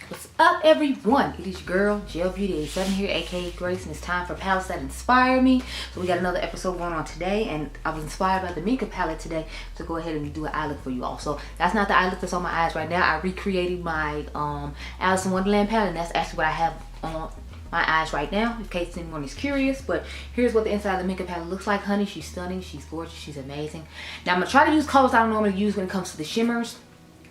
What's up, everyone? It is your girl, GELBEAUTY87 here, aka Grace, and it's time for palettes that inspire me. So we got another episode going on today, and I was inspired by the Minka palette today to go ahead and do an eye look for you all. So that's not the eye look that's on my eyes right now. I recreated my Alice in Wonderland palette, and that's actually what I have on my eyes right now, in case anyone is curious. But here's what the inside of the Minka palette looks like, honey. She's stunning, she's gorgeous, she's amazing. Now I'm gonna try to use colors I don't normally use when it comes to the shimmers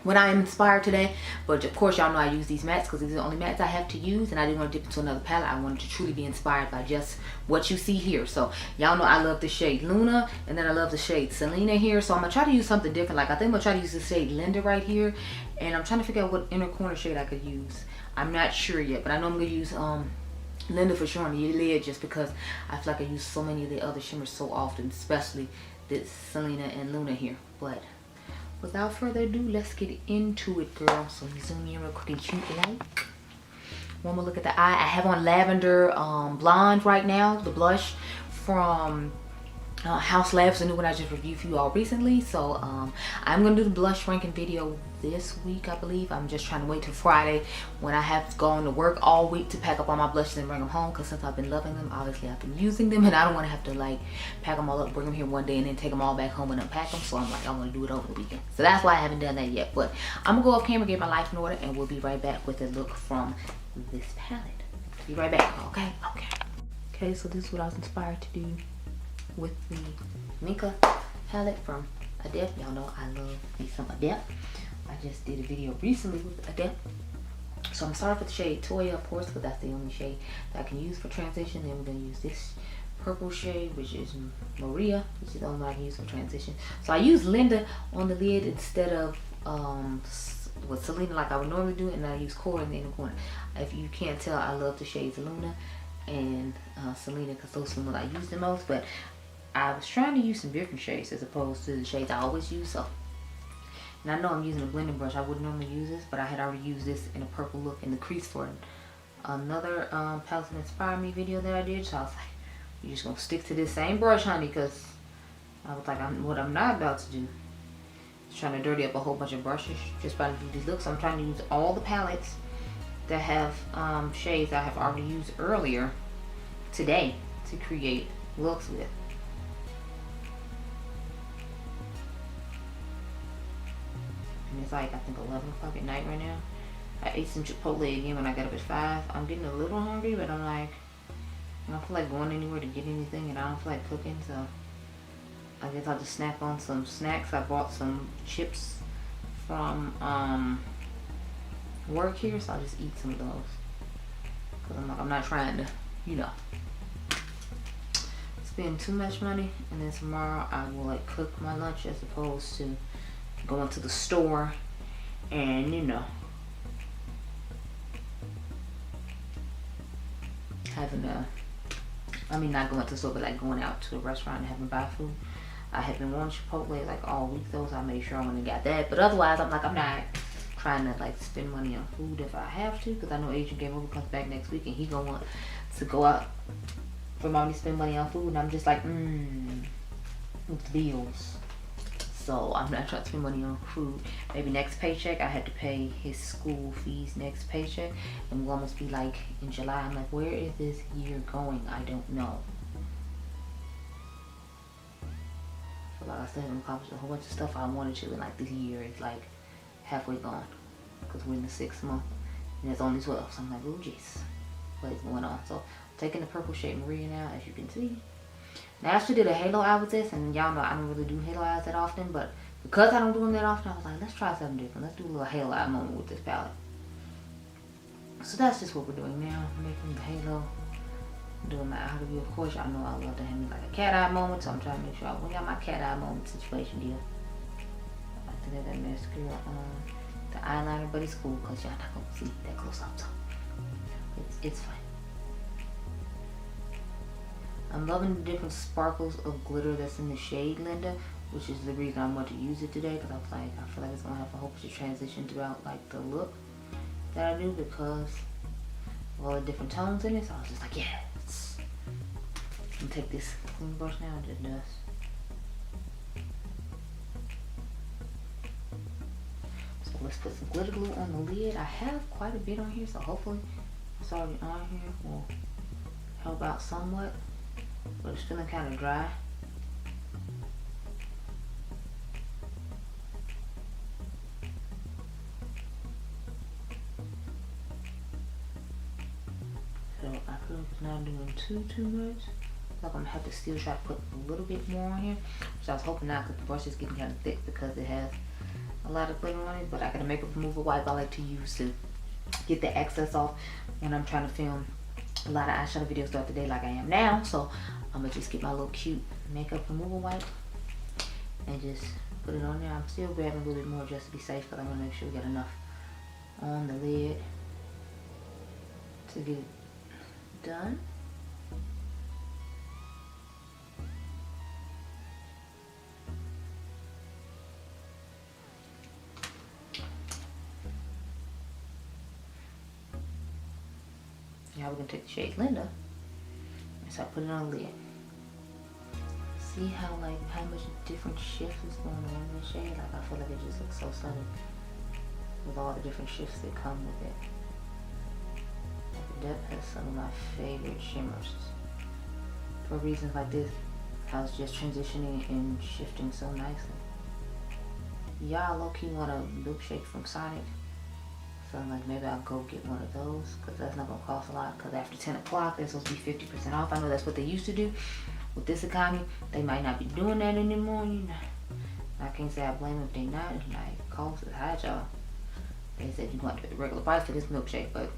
when I am inspired today, but of course y'all know I use these mattes because these are the only mattes I have to use, and I didn't want to dip into another palette. I wanted to truly be inspired by just what you see here. So y'all know I love the shade Luna, and then I love the shade Selena here. So I'm gonna try to use something different. Like I think I'm gonna try to use the shade Linda right here, and I'm trying to figure out what inner corner shade I could use. I'm not sure yet, but I know I'm gonna use Linda for sure on the lid, just because I feel like I use so many of the other shimmers so often, especially this Selena and Luna here. But without further ado, let's get into it, girl. So we zoom in real quick and cute like. One more look at the eye. I have on Lavender Blonde right now, the blush from House Labs, the new one I just reviewed for you all recently. So I'm gonna do the blush ranking video this week, I believe. I'm just trying to wait till Friday when I have gone to work all week to pack up all my blushes and bring them home, because since I've been loving them, obviously I've been using them, and I don't want to have to like pack them all up, bring them here one day, and then take them all back home and unpack them. So I'm like, I'm gonna do it over the weekend. So that's why I haven't done that yet. But I'm gonna go off camera, get my life in order, and we'll be right back with a look from this palette. Be right back. Okay, so this is what I was inspired to do with the Minka palette from Adept. Y'all know I love me some Adept. I just did a video recently with Adept. So I'm starting with the shade Toya, of course, because that's the only shade that I can use for transition. Then we're going to use this purple shade, which is Maria, which is the only one I can use for transition. So I use Linda on the lid instead of with Selena like I would normally do, and I use Cora in the inner corner. If you can't tell, I love the shades Luna and Selena, because those are the ones I use the most. But I was trying to use some different shades as opposed to the shades I always use. So, and I know I'm using a blending brush. I wouldn't normally use this, but I had already used this in a purple look in the crease for another palette that inspired me video that I did. So I was like, you're just gonna stick to this same brush, honey, because I was like, what I'm not about to do is trying to dirty up a whole bunch of brushes just by doing these looks. So I'm trying to use all the palettes that have shades I have already used earlier today to create looks with. It's like, I think 11 o'clock at night right now. I ate some Chipotle again when I got up at 5. I'm getting a little hungry, but I'm like, I don't feel like going anywhere to get anything, and I don't feel like cooking, so I guess I'll just snack on some snacks. I bought some chips from work here, so I'll just eat some of those. Because I'm like, I'm not trying to, you know, spend too much money, and then tomorrow I will like cook my lunch as opposed to going to the store and, you know, having not going to the store, but like going out to a restaurant and having to buy food. I have been wanting Chipotle like all week though, so I made sure I went and got that. But otherwise, I'm like, I'm not trying to like spend money on food if I have to, because I know Adriangameover comes back next week and he gonna want to go out for mommy to spend money on food, and I'm just like, with the bills. So I'm not trying to spend money on food. Maybe next paycheck. I had to pay his school fees next paycheck, and we'll almost be like in July. I'm like, where is this year going? I don't know. So like I said, I've accomplished a whole bunch of stuff I wanted to, and like this year is like halfway gone, because we're in the 6th month and it's only 12. So I'm like, oh jeez, what is going on? So I'm taking the purple shade Maria now, as you can see. Now, I actually did a halo eye with this, and y'all know I don't really do halo eyes that often, but because I don't do them that often, I was like, let's try something different. Let's do a little halo eye moment with this palette. So that's just what we're doing now, making the halo, doing my eye review. Of course, y'all know I love to have me like a cat eye moment, so I'm trying to make sure we got my cat eye moment situation deal. I like to have that mascara on the eyeliner, but it's cool because y'all not going to see that close up, so it's fine. I'm loving the different sparkles of glitter that's in the shade Linda, which is the reason I want to use it today, because I was like, I feel like it's going to have a whole bunch of transition throughout like the look that I do, because of all the different tones in it. So I was just like, yes. I'm going to take this clean brush now and just dust. So let's put some glitter glue on the lid. I have quite a bit on here, so hopefully it's already on here will help out somewhat, but it's feeling kind of dry. So I feel like it's not doing too much. Like I'm gonna have to still try to put a little bit more on here, which I was hoping not, because the brush is getting kind of thick because it has a lot of glitter on it. But I got a makeup remover wipe I like to use to get the excess off when I'm trying to film a lot of eyeshadow videos throughout the day like I am now. So I'm gonna just get my little cute makeup remover wipe and just put it on there. I'm still grabbing a little bit more just to be safe, because I want to make sure we got enough on the lid to get it done. Now we're gonna take the shade Linda and start putting it on the lid. See how much different shifts is going on in the shade? Like I feel like it just looks so stunning with all the different shifts that come with it. Like the depth has some of my favorite shimmers. For reasons like this, I was just transitioning and shifting so nicely. Y'all low-key want a milkshake from Sonic. So I'm like, maybe I'll go get one of those, because that's not going to cost a lot, because after 10 o'clock they're supposed to be 50% off. I know that's what they used to do. With this economy, they might not be doing that anymore, you know. I can't say I blame them if they not. Like, cost is high, y'all. They said you want the regular price for this milkshake, but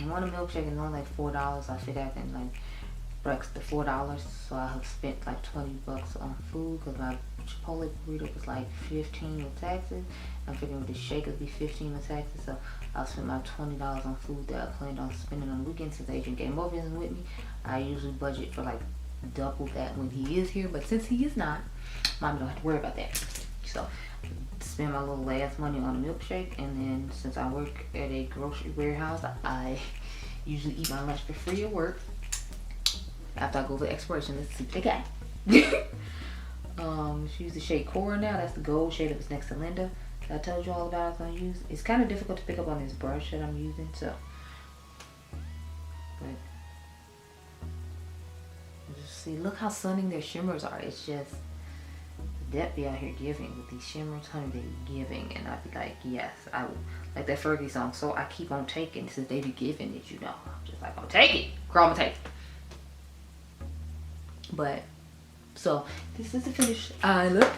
I want a milkshake and only like $4. I figured I can like breaks the $4, so I have spent like 20 bucks on food, because my Chipotle burrito was like 15 with taxes. I'm figuring with the shake it'd be 15 with taxes, so I'll spend my $20 on food that I planned on spending on the weekend. Since Adriangameover isn't with me, I usually budget for like double that when he is here, but since he is not, Mommy don't have to worry about that. So spend my little last money on a milkshake, and then since I work at a grocery warehouse, I usually eat my lunch for free at work. After I go over the expiration, let's see what they got. She used the shade Cora now. That's the gold shade that was next to Linda that I told you all about I was going to use. It's kind of difficult to pick up on this brush that I'm using, so. But just see, look how stunning their shimmers are. It's just, the depth be out here giving with these shimmers, honey, they giving. And I'd be like, yes, I would. Like that Fergie song, so I keep on taking since they be giving it, you know. I'm just like, I'm gonna take it. Girl, I'm gonna take it. But so this is the finished eye look.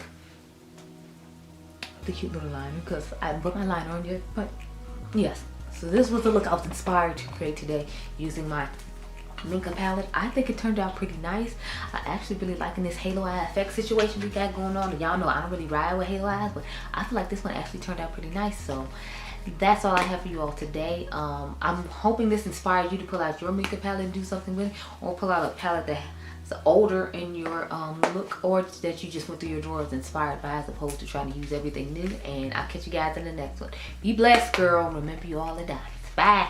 The cute little liner, because I haven't put my liner on yet. But yes, so this was the look I was inspired to create today using my Minka palette. I think it turned out pretty nice. I actually really liking this halo eye effect situation we got going on. Y'all know I don't really ride with halo eyes, but I feel like this one actually turned out pretty nice. So that's all I have for you all today. I'm hoping this inspired you to pull out your Minka palette and do something with it, or pull out a palette that's older in your look, or that you just went through your drawers inspired by, as opposed to trying to use everything new. And I'll catch you guys in the next one. Be blessed, girl. Remember, you all are diamonds. Bye.